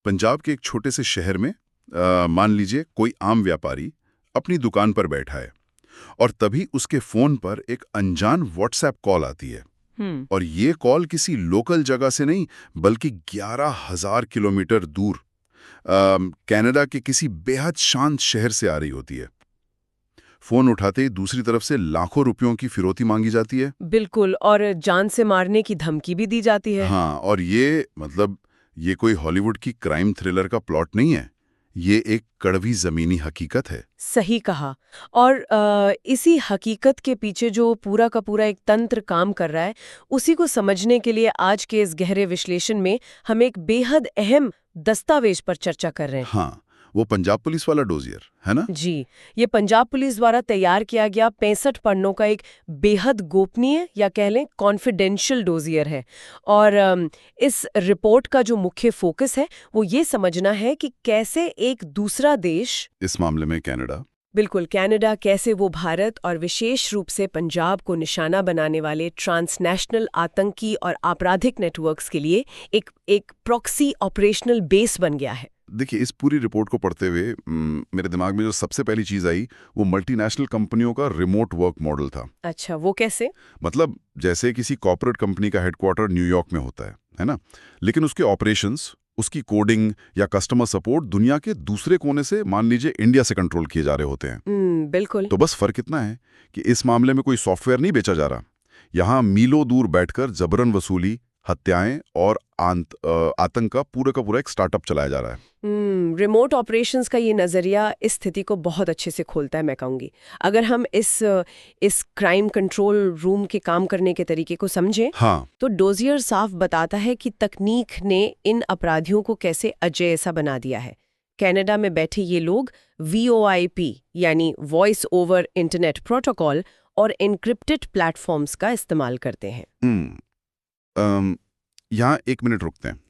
पंजाब के एक छोटे से शहर में मान लीजिए कोई आम व्यापारी अपनी दुकान पर बैठा है और तभी उसके फोन पर एक अनजान व्हाट्सएप कॉल आती है। और ये कॉल किसी लोकल जगह से नहीं बल्कि 11,000 किलोमीटर दूर कनाडा के किसी बेहद शांत शहर से आ रही होती है। फोन उठाते ही दूसरी तरफ से लाखों रुपयों की फिरौती मांगी जाती है। बिल्कुल, और जान से मारने की धमकी भी दी जाती है। हाँ, और ये कोई हॉलीवुड की क्राइम थ्रिलर का प्लॉट नहीं है, ये एक कड़वी जमीनी हकीकत है। सही कहा। और इसी हकीकत के पीछे जो पूरा का पूरा एक तंत्र काम कर रहा है, उसी को समझने के लिए आज के इस गहरे विश्लेषण में हम एक बेहद अहम दस्तावेज पर चर्चा कर रहे हैं। हाँ, वो पंजाब पुलिस वाला डोजियर है ना? जी, ये पंजाब पुलिस द्वारा तैयार किया गया 65 पन्नों का एक बेहद गोपनीय या कह लें कॉन्फिडेंशियल डोजियर है। और इस रिपोर्ट का जो मुख्य फोकस है वो ये समझना है कि कैसे एक दूसरा देश, इस मामले में कनाडा, बिल्कुल कनाडा, कैसे वो भारत और विशेष रूप से पंजाब को निशाना बनाने वाले ट्रांसनेशनल आतंकी और आपराधिक नेटवर्क्स के लिए एक प्रॉक्सी ऑपरेशनल बेस बन गया है। देखिए, इस पूरी रिपोर्ट को पढ़ते हुए मेरे दिमाग में जो सबसे पहली चीज आई वो मल्टीनेशनल कंपनियों का रिमोट वर्क मॉडल था। अच्छा, वो कैसे? मतलब जैसे किसी कॉर्पोरेट कंपनी का हेडक्वार्टर न्यूयॉर्क में होता है ना? लेकिन उसके ऑपरेशंस, उसकी कोडिंग या कस्टमर सपोर्ट दुनिया के दूसरे कोने से, मान लीजिए इंडिया से कंट्रोल किए जा रहे होते हैं। बिल्कुल। तो बस फर्क इतना है कि इस मामले में कोई सॉफ्टवेयर नहीं बेचा जा रहा। यहाँ मीलों दूर बैठकर जबरन वसूली, हत्याएं और आतंक का पूरा एक स्टार्टअप चलाया जा रहा है। रिमोट ऑपरेशंस का ये नज़रिया इस स्थिति को बहुत अच्छे से खोलता है, मैं कहूँगी। अगर हम इस क्राइम कंट्रोल रूम के काम करने के तरीके को समझें, हाँ, तो डोजियर साफ बताता है कि तकनीक ने इन अपराधियों को कैसे अजय ऐसा बना दिया है। कनाडा में बैठे ये लोग VoIP यानी वॉइस ओवर इंटरनेट प्रोटोकॉल और एन्क्रिप्टेड प्लेटफॉर्म्स का इस्तेमाल करते हैं। यहाँ एक मिनट रुकते हैं।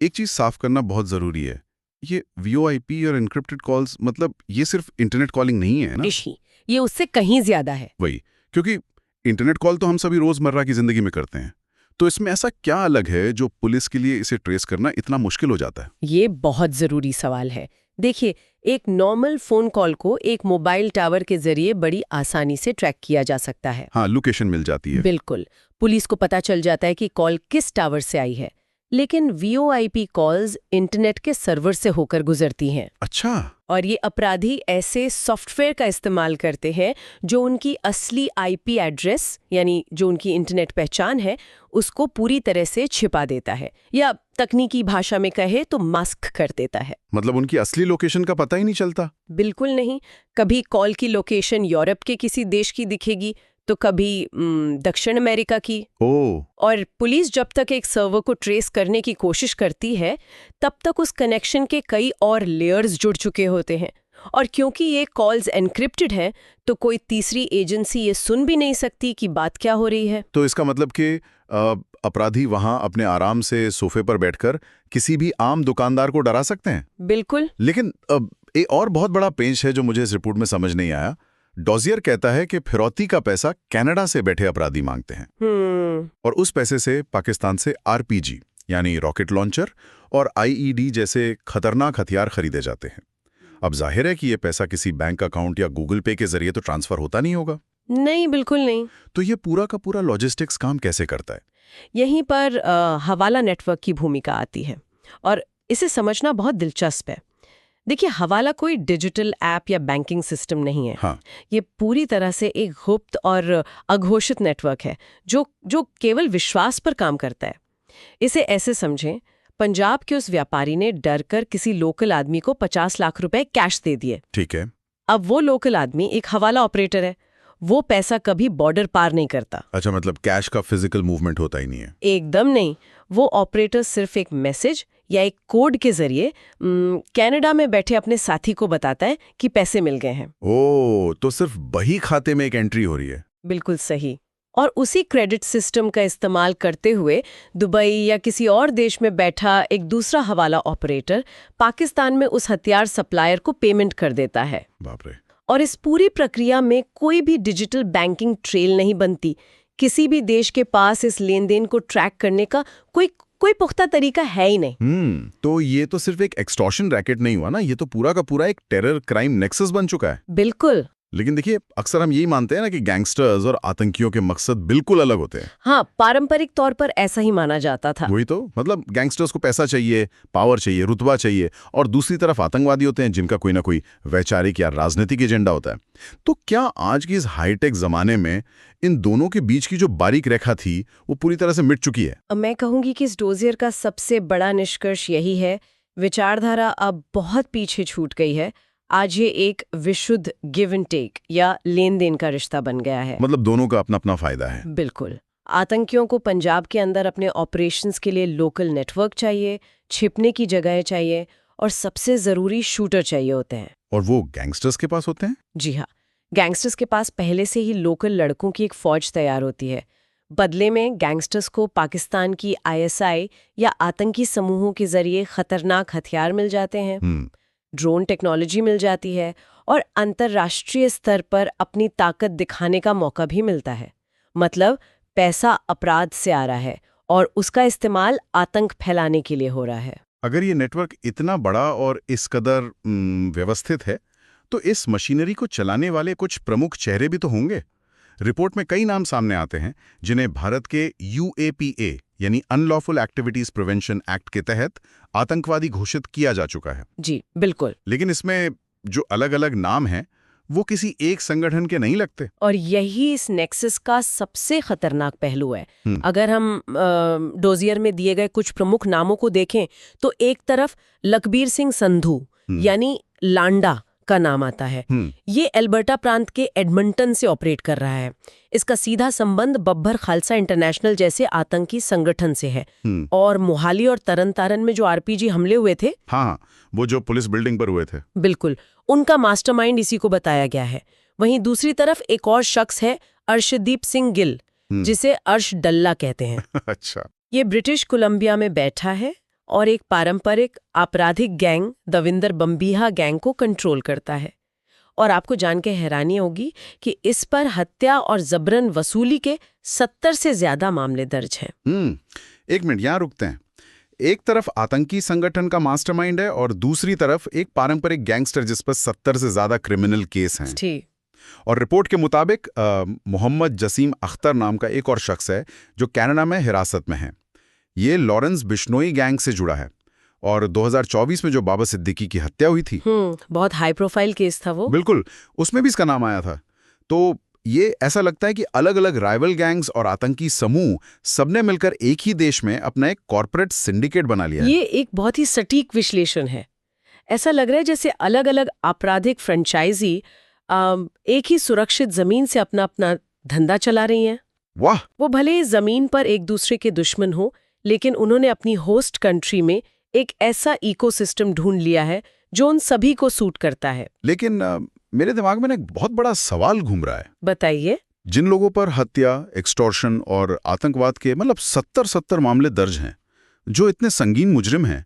एक चीज साफ करना बहुत जरूरी है। ये VoIP और एन्क्रिप्टेड कॉल्स, मतलब ये सिर्फ इंटरनेट कॉलिंग नहीं है ना? ये उससे कहीं ज्यादा है। वही, क्योंकि इंटरनेट कॉल तो हम सभी रोजमर्रा की जिंदगी में करते हैं। तो इसमें ऐसा क्या अलग है जो पुलिस के लिए इसे ट्रेस करना इतना मुश्किल हो जाता है? ये बहुत जरूरी सवाल है। देखिए, एक नॉर्मल फोन कॉल को एक मोबाइल टावर के जरिए बड़ी आसानी से ट्रैक किया जा सकता है। हाँ, लोकेशन मिल जाती है। बिल्कुल, पुलिस को पता चल जाता है कि कॉल किस टावर से आई है। लेकिन VoIP कॉल्स इंटरनेट के सर्वर से होकर गुजरती हैं। अच्छा। और ये अपराधी ऐसे सॉफ्टवेयर का इस्तेमाल करते हैं जो उनकी असली IP एड्रेस, यानी जो उनकी इंटरनेट पहचान है, उसको पूरी तरह से छिपा देता है, या तकनीकी भाषा में कहे तो मास्क कर देता है। मतलब उनकी असली लोकेशन का पता ही नहीं चलता? बिल्कुल नहीं। कभी कॉल की लोकेशन यूरोप के किसी देश की दिखेगी, तो कभी दक्षिण अमेरिका की। और पुलिस जब तक एक सर्वर को ट्रेस करने की कोशिश करती है, तब तक उस कनेक्शन के कई और लेयर्स जुड़ चुके होते हैं। और क्योंकि ये कॉल्स एन्क्रिप्टेड हैं, तो कोई तीसरी एजेंसी ये सुन भी नहीं सकती कि बात क्या हो रही है। तो इसका मतलब कि अपराधी वहां अपने आराम से सोफे पर बैठकर किसी भी आम दुकानदार को डरा सकते हैं? बिल्कुल। लेकिन एक और बहुत बड़ा पेंच है जो मुझे इस रिपोर्ट में समझ नहीं आया। डोजियर कहता है कि फिरौती का पैसा कनाडा से बैठे अपराधी मांगते हैं। और उस पैसे से पाकिस्तान से RPG यानी रॉकेट लॉन्चर और IED जैसे खतरनाक हथियार खरीदे जाते हैं। अब जाहिर है कि यह पैसा किसी बैंक अकाउंट या गूगल पे के जरिए तो ट्रांसफर होता नहीं होगा। नहीं, बिल्कुल नहीं। तो ये पूरा का पूरा लॉजिस्टिक्स काम कैसे करता है? यहीं पर हवाला नेटवर्क की भूमिका आती है, और इसे समझना बहुत दिलचस्प है। देखिए, हवाला कोई डिजिटल ऐप या बैंकिंग सिस्टम नहीं है। हाँ। ये पूरी तरह से एक गुप्त और अघोषित नेटवर्क है जो केवल विश्वास पर काम करता है। इसे ऐसे समझें, पंजाब के उस व्यापारी ने डरकर किसी लोकल आदमी को 50 लाख रुपए कैश दे दिए। ठीक है। अब वो लोकल आदमी एक हवाला ऑपरेटर है, वो पैसा कभी बॉर्डर पार नहीं करता। अच्छा, मतलब कैश का फिजिकल मूवमेंट होता ही नहीं है? एकदम नहीं। वो ऑपरेटर सिर्फ एक मैसेज या एक कोड के जरिए कनाडा में बैठे अपने साथी को बताता है कि पैसे मिल गए हैं। तो सिर्फ बही खाते में एक एंट्री हो रही है। बिल्कुल सही। और उसी क्रेडिट सिस्टम का इस्तेमाल करते हुए दुबई या किसी और देश में बैठा एक दूसरा हवाला ऑपरेटर पाकिस्तान में उस हथियार सप्लायर को पेमेंट कर देता है। बाप रे। और इस पूरी प्रक्रिया में कोई भी डिजिटल बैंकिंग ट्रेल नहीं बनती। किसी भी देश के पास इस लेन देन को ट्रैक करने का कोई पुख्ता तरीका है ही नहीं। तो ये तो सिर्फ एक एक्सटॉर्शन रैकेट नहीं हुआ ना, ये तो पूरा का पूरा एक टेरर क्राइम नेक्सस बन चुका है। बिल्कुल। लेकिन देखिए, अक्सर हम यही मानते हैं ना कि गैंगस्टर्स और आतंकियों के मकसद बिल्कुल अलग होते हैं। हाँ, पारंपरिक तौर पर ऐसा ही माना जाता था। वही तो, मतलब गैंगस्टर्स को पैसा चाहिए, पावर चाहिए, रुतबा चाहिए, और दूसरी तरफ आतंकवादी होते हैं जिनका कोई ना कोई वैचारिक या राजनीतिक एजेंडा होता है। तो क्या आज की इस हाईटेक जमाने में इन दोनों के बीच की जो बारीक रेखा थी वो पूरी तरह से मिट चुकी है? मैं कहूंगी कि इस डोजियर का सबसे बड़ा निष्कर्ष यही है, विचारधारा अब बहुत पीछे छूट गई है। आज ये एक विशुद्ध गिव एंड टेक या लेन देन का रिश्ता बन गया है। मतलब दोनों का अपना अपना फायदा है। बिल्कुल। आतंकियों को पंजाब के अंदर अपने ऑपरेशंस के लिए लोकल नेटवर्क चाहिए, छिपने की जगह चाहिए, और सबसे जरूरी शूटर चाहिए होते हैं। और वो गैंगस्टर्स के पास होते हैं? जी हाँ, गैंगस्टर्स के पास पहले से ही लोकल लड़कों की एक फौज तैयार होती है। बदले में गैंगस्टर्स को पाकिस्तान की ISI या आतंकी समूहों के जरिए खतरनाक हथियार मिल जाते हैं, ड्रोन टेक्नोलॉजी मिल जाती है, और अंतर्राष्ट्रीय स्तर पर अपनी ताकत दिखाने का मौका भी मिलता है। मतलब पैसा अपराध से आ रहा है और उसका इस्तेमाल आतंक फैलाने के लिए हो रहा है। अगर ये नेटवर्क इतना बड़ा और इस कदर व्यवस्थित है, तो इस मशीनरी को चलाने वाले कुछ प्रमुख चेहरे भी तो होंगे। रिपोर्ट में कई नाम सामने आते हैं जिन्हें भारत के UAPA यानी अनलॉफुल एक्टिविटीज प्रिवेंशन एक्ट के तहत आतंकवादी घोषित किया जा चुका है। जी बिल्कुल। लेकिन इसमें जो अलग अलग नाम हैं वो किसी एक संगठन के नहीं लगते। और यही इस नेक्सस का सबसे खतरनाक पहलू है। अगर हम डोजियर में दिए गए कुछ प्रमुख नामों को देखें तो एक तरफ लखबीर सिंह संधू यानी लांडा का नाम आता है। ये एल्बर्टा प्रांत के एडमंटन से ऑपरेट कर रहा है। इसका सीधा संबंध बब्बर खालसा इंटरनेशनल जैसे आतंकी संगठन से है। और मोहाली और तरनतारन में जो RPG हमले हुए थे, हाँ, वो जो पुलिस बिल्डिंग पर हुए थे, बिल्कुल उनका मास्टरमाइंड इसी को बताया गया है। वहीं दूसरी तरफ एक और शख्स है, अर्शदीप सिंह गिल, जिसे अर्श डल्ला कहते हैं। अच्छा। ये ब्रिटिश कोलंबिया में बैठा है और एक पारंपरिक आपराधिक गैंग दविंदर बम्बीहा गैंग को कंट्रोल करता है। और आपको जान के हैरानी होगी कि इस पर हत्या और जबरन वसूली के 70 से ज्यादा मामले दर्ज हैं। एक मिनट, यहाँ रुकते हैं। एक तरफ आतंकी संगठन का मास्टरमाइंड है और दूसरी तरफ एक पारंपरिक गैंगस्टर जिस पर 70 से ज्यादा क्रिमिनल केस हैं। ठीक। और रिपोर्ट के मुताबिक मोहम्मद जसीम अख्तर नाम का एक और शख्स है जो कनाडा में हिरासत में है। ये लॉरेंस बिश्नोई गैंग से जुड़ा है और 2024 में जो बाबा सिद्दीकी की हत्या हुई थी, बहुत हाई प्रोफाइल केस था वो। बिल्कुल, उसमें भी इसका नाम आया था। तो ये ऐसा लगता है कि अलग अलग राइवल गैंग्स और आतंकी समूह सबने मिलकर एक ही देश में अपना एक कॉर्पोरेट सिंडिकेट बना लिया है। ये एक बहुत ही सटीक विश्लेषण है। ऐसा लग रहा है जैसे अलग अलग आपराधिक फ्रेंचाइजी एक ही सुरक्षित जमीन से अपना अपना धंधा चला रही हैं। वाह! वो भले जमीन पर एक दूसरे के दुश्मन हो, लेकिन उन्होंने अपनी होस्ट कंट्री में एक ऐसा इकोसिस्टम ढूंढ लिया है जो उन सभी को सूट करता है। लेकिन मेरे दिमाग में एक बहुत बड़ा सवाल घूम रहा है। बताइए। जिन लोगों पर हत्या, एक्सटॉर्शन और आतंकवाद के 70 मामले दर्ज हैं, जो इतने संगीन मुजरिम हैं,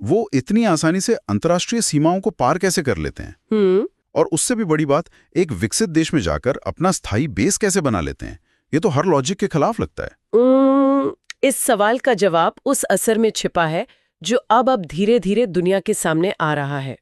वो इतनी आसानी से अंतर्राष्ट्रीय सीमाओं को पार कैसे कर लेते हैं? और उससे भी बड़ी बात, एक विकसित देश में जाकर अपना स्थायी बेस कैसे बना लेते हैं? ये तो हर लॉजिक के खिलाफ लगता है। इस सवाल का जवाब उस असर में छिपा है जो अब धीरे धीरे दुनिया के सामने आ रहा है।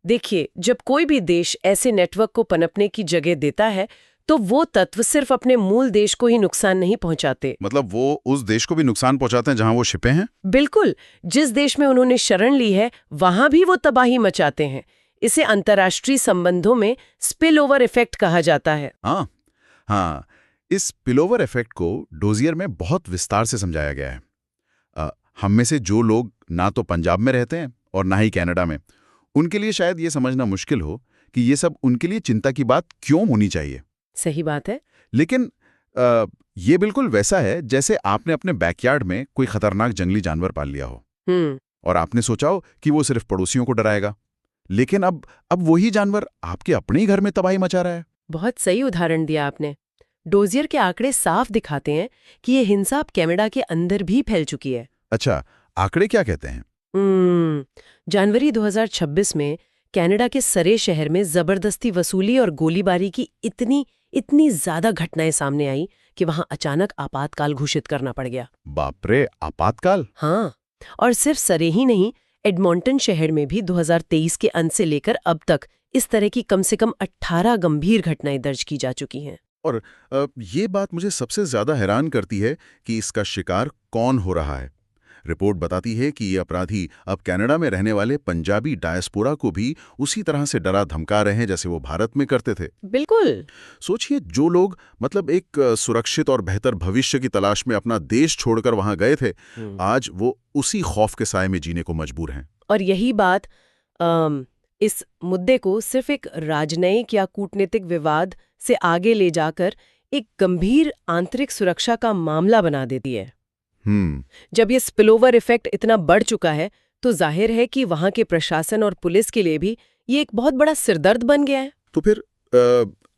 देखिए, जब कोई भी देश ऐसे नेटवर्क को पनपने की जगह देता है तो वो तत्व सिर्फ अपने मूल देश को ही नुकसान नहीं पहुंचाते। मतलब वो उस देश को भी नुकसान पहुंचाते हैं जहां वो छिपे हैं? बिल्कुल। जिस देश में उन्होंने शरण ली है वहां भी वो तबाही मचाते हैं। इसे अंतर्राष्ट्रीय संबंधों में स्पिल ओवर इफेक्ट कहा जाता है। हाँ, इस स्पिल ओवर इफेक्ट को डोजियर में बहुत विस्तार से समझाया गया है। हम में से जो लोग ना तो पंजाब में रहते हैं और ना ही कनाडा में, उनके लिए शायद ये समझना मुश्किल हो कि ये सब उनके लिए चिंता की बात क्यों होनी चाहिए। सही बात है। लेकिन ये बिल्कुल वैसा है जैसे आपने अपने बैकयार्ड में कोई खतरनाक जंगली जानवर पाल लिया हो और आपने सोचा हो कि वो सिर्फ पड़ोसियों को डराएगा, लेकिन अब वही जानवर आपके अपने ही घर में तबाही मचा रहा है। बहुत सही उदाहरण दिया आपने। डोजियर के आंकड़े साफ दिखाते हैं कि ये हिंसा अब कनाडा के अंदर भी फैल चुकी है। अच्छा, आंकड़े क्या कहते हैं? जनवरी 2026 में कनाडा के सरे शहर में जबरदस्ती वसूली और गोलीबारी की इतनी ज्यादा घटनाएं सामने आई कि वहां अचानक आपातकाल घोषित करना पड़ गया। बाप रे, आपातकाल? हाँ, और सिर्फ सरे ही नहीं, एडमॉन्टन शहर में भी 2023 के अंत से लेकर अब तक इस तरह की कम से कम 18 गंभीर घटनाएं दर्ज की जा चुकी हैं। और ये बात मुझे सबसे ज्यादा हैरान करती है कि इसका शिकार कौन हो रहा है। रिपोर्ट बताती है कि ये अपराधी अब कनाडा में रहने वाले पंजाबी डायस्पोरा को भी उसी तरह से डरा धमका रहे हैं जैसे वो भारत में करते थे। बिल्कुल। सोचिए, जो लोग मतलब एक सुरक्षित और बेहतर भविष्य की तलाश में अपना देश छोड़कर वहां गए थे, आज वो उसी खौफ के साए में जीने को मजबूर हैं। और यही बात इस मुद्दे को सिर्फ एक राजनयिक या कूटनीतिक विवाद से आगे ले जाकर एक गंभीर आंतरिक सुरक्षा का मामला बना देती है। जब ये स्पिलओवर इफेक्ट इतना बढ़ चुका है तो जाहिर है कि वहां के प्रशासन और पुलिस के लिए भी ये एक बहुत बड़ा सिरदर्द बन गया है। तो फिर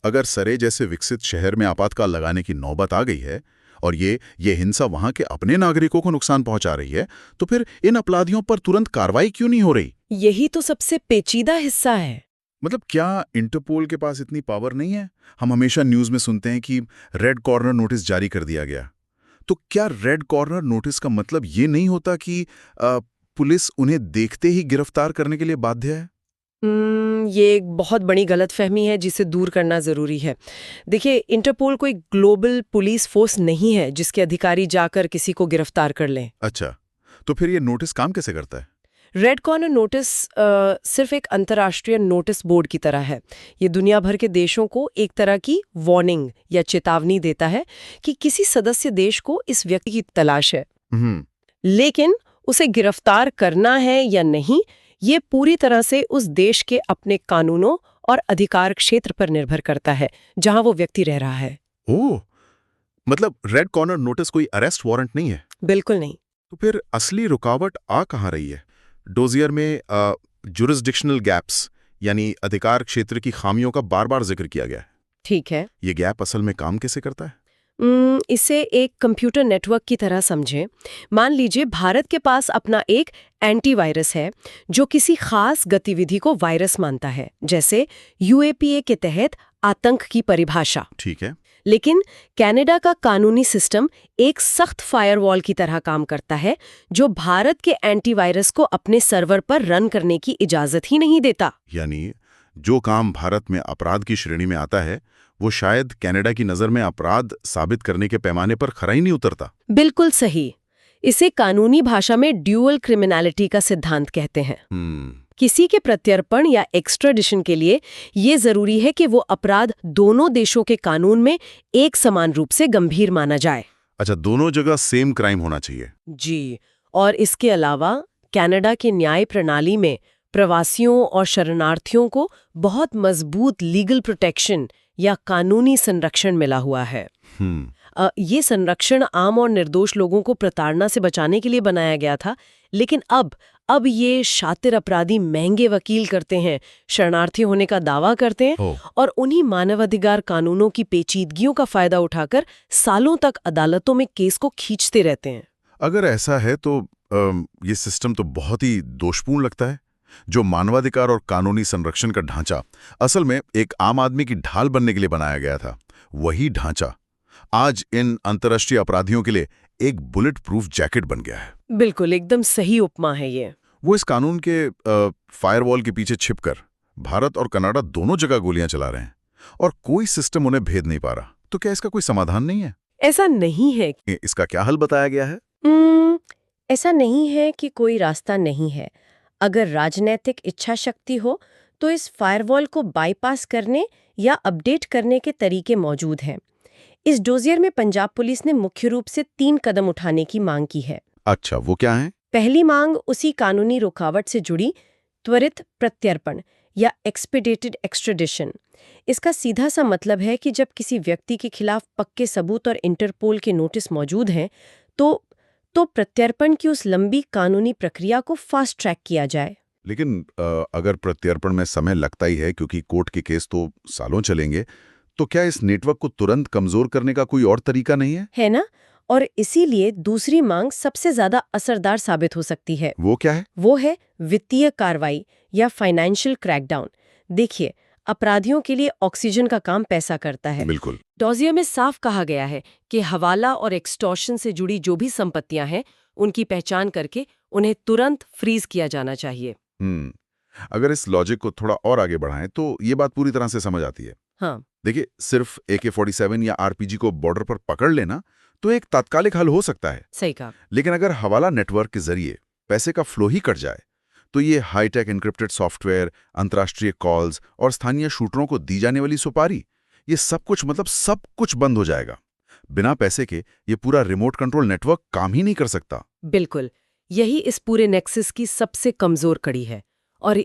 अगर सरे जैसे विकसित शहर में आपातकाल लगाने की नौबत आ गई है और ये हिंसा वहां के अपने नागरिकों को नुकसान पहुंचा रही है, तो फिर इन अपराधियों पर तुरंत कार्रवाई क्यों नहीं हो रही? यही तो सबसे पेचीदा हिस्सा है। मतलब क्या इंटरपोल के पास इतनी पावर नहीं है? हम हमेशा न्यूज में सुनते हैं कि रेड कॉर्नर नोटिस जारी कर दिया गया। तो क्या रेड कॉर्नर नोटिस का मतलब ये नहीं होता कि पुलिस उन्हें देखते ही गिरफ्तार करने के लिए बाध्य है? ये एक बहुत बड़ी गलतफहमी है जिसे दूर करना जरूरी है। देखिए, इंटरपोल कोई ग्लोबल पुलिस फोर्स नहीं है जिसके अधिकारी जाकर किसी को गिरफ्तार कर लें। अच्छा, तो फिर ये नोटिस काम कैसे करता है? रेड कॉर्नर नोटिस सिर्फ एक अंतर्राष्ट्रीय नोटिस बोर्ड की तरह है। ये दुनिया भर के देशों को एक तरह की वार्निंग या चेतावनी देता है कि किसी सदस्य देश को इस व्यक्ति की तलाश है, लेकिन उसे गिरफ्तार करना है या नहीं, ये पूरी तरह से उस देश के अपने कानूनों और अधिकार क्षेत्र पर निर्भर करता है जहां वो व्यक्ति रह रहा है। ओह, मतलब रेड कॉर्नर नोटिस कोई अरेस्ट वारंट नहीं है? बिल्कुल नहीं। तो फिर असली रुकावट आ कहां रही है? डोजियर में जुरिस्डिक्शनल गैप्स यानी अधिकार क्षेत्र की खामियों का बार बार जिक्र किया गया है। ठीक है। ये गैप असल में काम कैसे करता है? इसे एक कंप्यूटर नेटवर्क की तरह समझें। मान लीजिए भारत के पास अपना एक एंटीवायरस है जो किसी खास गतिविधि को वायरस मानता है, जैसे यूएपीए के तहत आतंक की परिभाषा। ठीक है। लेकिन कनाडा का कानूनी सिस्टम एक सख्त फायरवॉल की तरह काम करता है जो भारत के एंटीवायरस को अपने सर्वर पर रन करने की इजाजत ही नहीं देता। यानी जो काम भारत में अपराध की श्रेणी में आता है वो शायद कनाडा की नजर में अपराध साबित करने के पैमाने पर खरा ही नहीं उतरता। बिल्कुल सही। इसे कानूनी भाषा में ड्यूअल क्रिमिनलिटी का सिद्धांत कहते हैं। किसी के प्रत्यर्पण या एक्स्ट्राडिशन के लिए ये जरूरी है कि वो अपराध दोनों देशों के कानून में एक समान रूप से गंभीर माना जाए। अच्छा, दोनों जगह सेम क्राइम होना चाहिए। जी, और इसके अलावा कनाडा की न्याय प्रणाली में प्रवासियों और शरणार्थियों को बहुत मजबूत लीगल प्रोटेक्शन या कानूनी संरक्षण मिला हुआ है। ये संरक्षण आम और निर्दोष लोगों को प्रताड़ना से बचाने के लिए बनाया गया था, लेकिन अब ये शातिर अपराधी महंगे वकील करते हैं, शरणार्थी होने का दावा करते हैं और उन्हीं मानवाधिकार कानूनों की पेचीदगियों का फायदा उठाकर सालों तक अदालतों में केस को खींचते रहते हैं। अगर ऐसा है तो ये सिस्टम तो बहुत ही दोषपूर्ण लगता है। जो मानवाधिकार और कानूनी संरक्षण का ढांचा असल में एक आम आदमी की ढाल बनने के लिए बनाया गया था, वही ढांचा आज इन अंतर्राष्ट्रीय अपराधियों के लिए एक बुलेट प्रूफ जैकेट बन गया है। बिल्कुल, एकदम सही उपमा है ये। वो इस कानून के फायरवॉल के पीछे छिपकर भारत और कनाडा दोनों जगह गोलियां चला रहे हैं और कोई सिस्टम उन्हें भेद नहीं पा रहा। तो क्या इसका कोई समाधान नहीं है? ऐसा नहीं है। इसका क्या हल बताया गया है? ऐसा नहीं है कि कोई रास्ता नहीं है। अगर राजनीतिक इच्छा शक्ति हो तो इस फायरवॉल को बाईपास करने या अपडेट करने के तरीके मौजूद हैं। इस डोजियर में पंजाब पुलिस ने मुख्य रूप से 3 कदम उठाने की मांग की है। अच्छा, वो क्या है? पहली मांग उसी कानूनी रुकावट से जुड़ी त्वरित प्रत्यर्पण या एक्सपीडिटेड एक्स्ट्राडिशन। इसका सीधा सा मतलब है कि जब किसी व्यक्ति के खिलाफ पक्के सबूत और इंटरपोल के नोटिस मौजूद हैं तो प्रत्यर्पण की उस लंबी कानूनी प्रक्रिया को फास्ट ट्रैक किया जाए। लेकिन अगर प्रत्यर्पण में समय लगता ही है क्योंकि कोर्ट के केस तो सालों चलेंगे, तो क्या इस नेटवर्क को तुरंत कमजोर करने का कोई और तरीका नहीं है? है ना? और इसीलिए दूसरी मांग सबसे ज्यादा असरदार साबित हो सकती है। वो क्या है? वो है वित्तीय कार्रवाई या फाइनेंशियल क्रैकडाउन। देखिए, अपराधियों के लिए ऑक्सीजन का काम पैसा करता है। बिल्कुल। डॉजियर में साफ कहा गया है कि हवाला और एक्सटॉर्शन से जुड़ी जो भी संपत्तियां हैं उनकी पहचान करके उन्हें तुरंत फ्रीज किया जाना चाहिए। अगर इस लॉजिक को थोड़ा और आगे बढ़ाएं तो ये बात पूरी तरह से समझ आती है। हाँ, देखिए, सिर्फ AK-47 या RPG को बॉर्डर पर पकड़ लेना तो एक तात्कालिक हल हो सकता है। सही कहा। लेकिन अगर हवाला नेटवर्क के जरिए पैसे का फ्लो ही कट जाए तो ये हाईटेक एन्क्रिप्टेड सॉफ्टवेयर, अंतर्राष्ट्रीय कॉल्स और स्थानीय शूटरों को दी जाने वाली सुपारी, ये सब कुछ बंद हो जाएगा। बिना पैसे के ये पूरा रिमोट कंट्रोल नेटवर्क काम ही नहीं कर सकता। बिल्कुल, यही इस पूरे नेक्सस की सबसे कमजोर कड़ी है और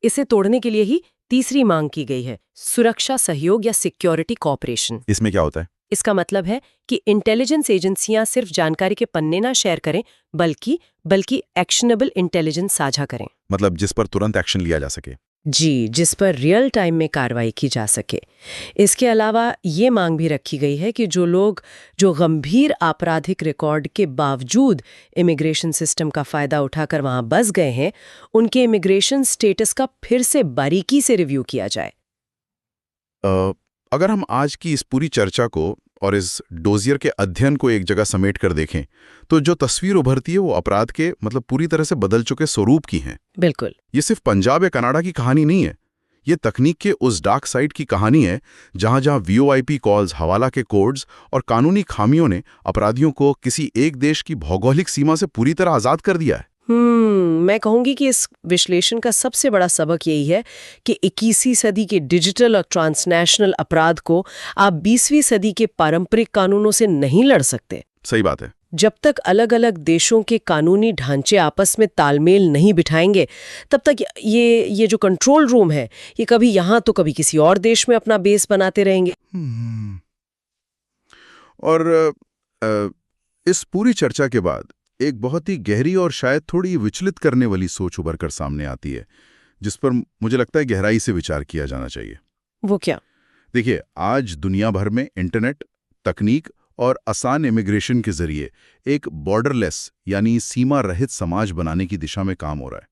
इसे तोड़ने के लिए ही तीसरी मांग की गई है, सुरक्षा सहयोग या सिक्योरिटी कॉपरेशन। इसमें क्या होता है? इसका मतलब है कि इंटेलिजेंस एजेंसियां सिर्फ जानकारी के पन्ने ना शेयर करें बल्कि एक्शनेबल इंटेलिजेंस साझा करें। मतलब जिस पर तुरंत एक्शन लिया जा सके। जी, जिस पर रियल टाइम में कार्रवाई की जा सके। इसके अलावा ये मांग भी रखी गई है कि जो लोग जो गंभीर आपराधिक रिकॉर्ड के बावजूद इमिग्रेशन सिस्टम का फायदा उठाकर वहां बस गए हैं, उनके इमिग्रेशन स्टेटस का फिर से बारीकी से रिव्यू किया जाए। अगर हम आज की इस पूरी चर्चा को और इस डोजियर के अध्ययन को एक जगह समेट कर देखें तो जो तस्वीर उभरती है वो अपराध के पूरी तरह से बदल चुके स्वरूप की है। बिल्कुल। ये सिर्फ पंजाब या कनाडा की कहानी नहीं है, ये तकनीक के उस डार्क साइड की कहानी है जहां VoIP कॉल्स, हवाला के कोड्स और कानूनी खामियों ने अपराधियों को किसी एक देश की भौगोलिक सीमा से पूरी तरह आजाद कर दिया है। मैं कहूंगी कि इस विश्लेषण का सबसे बड़ा सबक यही है कि 21वीं सदी के डिजिटल और ट्रांसनेशनल अपराध को आप 20वीं सदी के पारंपरिक कानूनों से नहीं लड़ सकते। सही बात है। जब तक अलग अलग देशों के कानूनी ढांचे आपस में तालमेल नहीं बिठाएंगे, तब तक ये जो कंट्रोल रूम है, ये कभी यहाँ तो कभी किसी और देश में अपना बेस बनाते रहेंगे। और इस पूरी चर्चा के बाद एक बहुत ही गहरी और शायद थोड़ी विचलित करने वाली सोच उभर कर सामने आती है, जिस पर मुझे लगता है गहराई से विचार किया जाना चाहिए। वो क्या? देखिए, आज दुनिया भर में इंटरनेट, तकनीक और आसान इमिग्रेशन के जरिए एक बॉर्डरलेस यानी सीमा रहित समाज बनाने की दिशा में काम हो रहा है।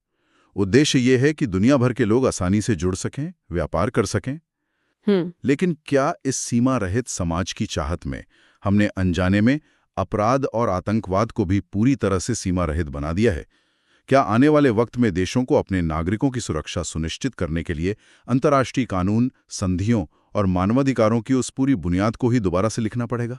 उद्देश्य ये है कि दुनिया भर के लोग आसानी से जुड़ सकें, व्यापार कर सकें। लेकिन क्या इस सीमा रहित समाज की चाहत में हमने अनजाने में अपराध और आतंकवाद को भी पूरी तरह से सीमा रहित बना दिया है? क्या आने वाले वक्त में देशों को अपने नागरिकों की सुरक्षा सुनिश्चित करने के लिए अंतर्राष्ट्रीय कानून, संधियों और मानवाधिकारों की उस पूरी बुनियाद को ही दोबारा से लिखना पड़ेगा?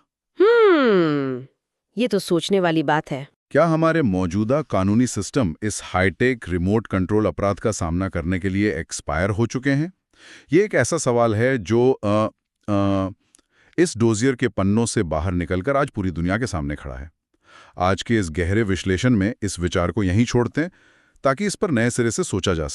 ये तो सोचने वाली बात है। क्या हमारे मौजूदा कानूनी सिस्टम इस हाईटेक रिमोट कंट्रोल अपराध का सामना करने के लिए एक्सपायर हो चुके हैं? ये एक ऐसा सवाल है जो इस डोजियर के पन्नों से बाहर निकलकर आज पूरी दुनिया के सामने खड़ा है। आज के इस गहरे विश्लेषण में इस विचार को यहीं छोड़ते हैं ताकि इस पर नए सिरे से सोचा जा सके।